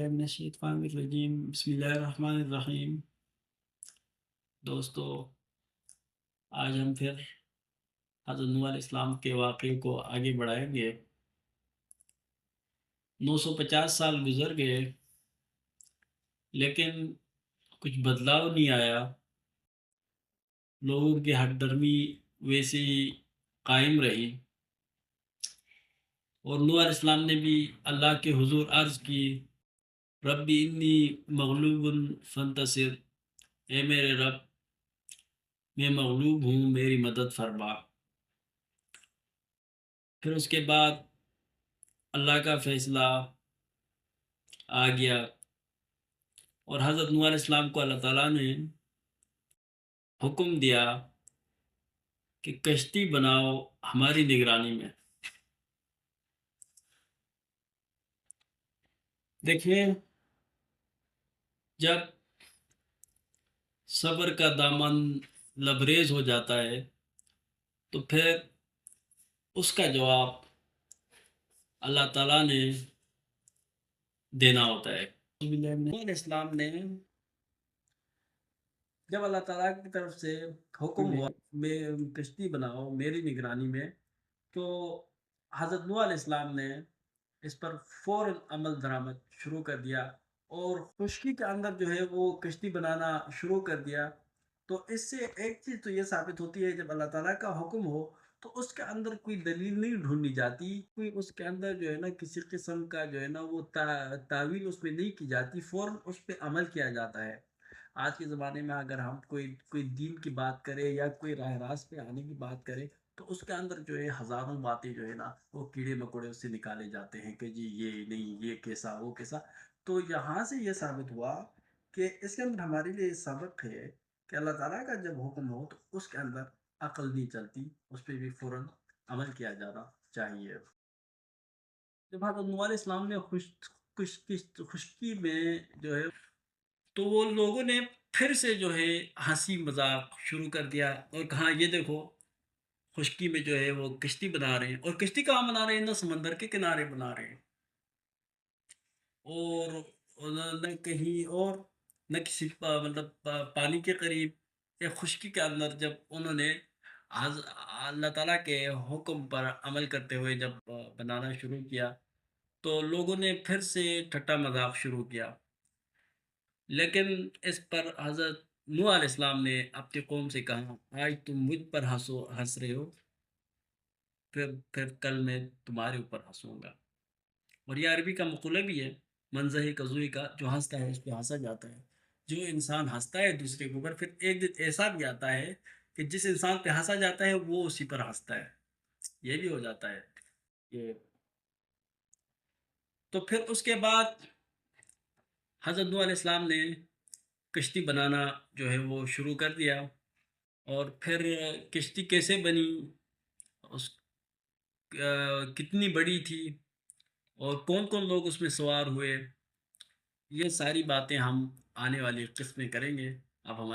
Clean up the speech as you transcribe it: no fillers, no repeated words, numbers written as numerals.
باللہ من الشیطان الرجیم بسم اللہ الرحمن الرحیم۔ دوستو، آج ہم پھر حضرت نوح علیہ السلام کے واقعے کو آگے بڑھائیں گے۔ 950 سال گزر گئے لیکن کچھ بدلاؤ نہیں آیا۔ لوگوں کی حق درمی ویسے ہی قائم رہی، اور نوح علیہ السلام نے بھی اللہ کے حضور عرض کی، ربی انی مغلوب فانتصر، اے میرے رب میں مغلوب ہوں، میری مدد فرما۔ پھر اس کے بعد اللہ کا فیصلہ آ گیا اور حضرت نوح علیہ السلام کو اللہ تعالیٰ نے حکم دیا کہ کشتی بناؤ ہماری نگرانی میں۔ دیکھیں، جب صبر کا دامن لبریز ہو جاتا ہے تو پھر اس کا جواب اللہ تعالیٰ نے دینا ہوتا ہے۔ نوح علیہ السلام نے جب اللہ تعالیٰ کی طرف سے حکم ہوا میں کشتی بناؤ میری نگرانی میں، تو حضرت نوح علیہ السلام نے اس پر فوراً عمل درآمد شروع کر دیا اور خشکی کے اندر جو ہے وہ کشتی بنانا شروع کر دیا۔ تو اس سے ایک چیز تو یہ ثابت ہوتی ہے، جب اللہ تعالیٰ کا حکم ہو تو اس کے اندر کوئی دلیل نہیں ڈھونڈی جاتی، کوئی اس کے اندر جو ہے نا کسی قسم کا جو ہے نا وہ تعویل اس میں نہیں کی جاتی، فوراً اس پہ عمل کیا جاتا ہے۔ آج کے زمانے میں اگر ہم کوئی دین کی بات کریں یا کوئی راہ راست پہ آنے کی بات کریں تو اس کے اندر جو ہے ہزاروں باتیں جو ہے نا وہ کیڑے مکوڑے اس سے نکالے جاتے ہیں کہ جی یہ نہیں، یہ کیسا، وہ کیسا۔ تو یہاں سے یہ ثابت ہوا کہ اس کے اندر ہمارے لیے سبق ہے کہ اللہ تعالیٰ کا جب حکم ہو تو اس کے اندر عقل نہیں چلتی، اس پہ بھی فوراً عمل کیا جانا چاہیے۔ جب حضرت نوح علیہ السلام نے خشکی میں جو ہے تو وہ لوگوں نے پھر سے جو ہے ہنسی مذاق شروع کر دیا اور کہا، یہ دیکھو خشکی میں جو ہے وہ کشتی بنا رہے ہیں، اور کشتی کہاں بنا رہے ہیں؟ نہ سمندر کے کنارے بنا رہے ہیں، اور نہ کہیں اور، نہ کسی مطلب پانی کے قریب، یا خشکی کے اندر۔ جب انہوں نے اللہ تعالیٰ کے حکم پر عمل کرتے ہوئے جب بنانا شروع کیا تو لوگوں نے پھر سے ٹھٹا مذاق شروع کیا، لیکن اس پر حضرت نوح علیہ السلام نے اپنی قوم سے کہا، آج تم مجھ پر ہنس رہے ہو، پھر کل میں تمہارے اوپر ہنسوں گا۔ اور یہ عربی کا مقولہ بھی ہے، منزہ کزوئی کا، جو ہنستا ہے اس پہ ہنسا جاتا ہے۔ جو انسان ہنستا ہے دوسرے کے اوپر، پھر ایک دن ایسا بھی آتا ہے کہ جس انسان پہ ہنسا جاتا ہے وہ اسی پر ہنستا ہے، یہ بھی ہو جاتا ہے یہ۔ تو پھر اس کے بعد حضرت نوح علیہ السلام نے کشتی بنانا جو ہے وہ شروع کر دیا، اور پھر کشتی کیسے بنی، اس کتنی بڑی تھی، اور کون کون لوگ اس میں سوار ہوئے، یہ ساری باتیں ہم آنے والی قسط میں کریں گے۔ اب ہمارے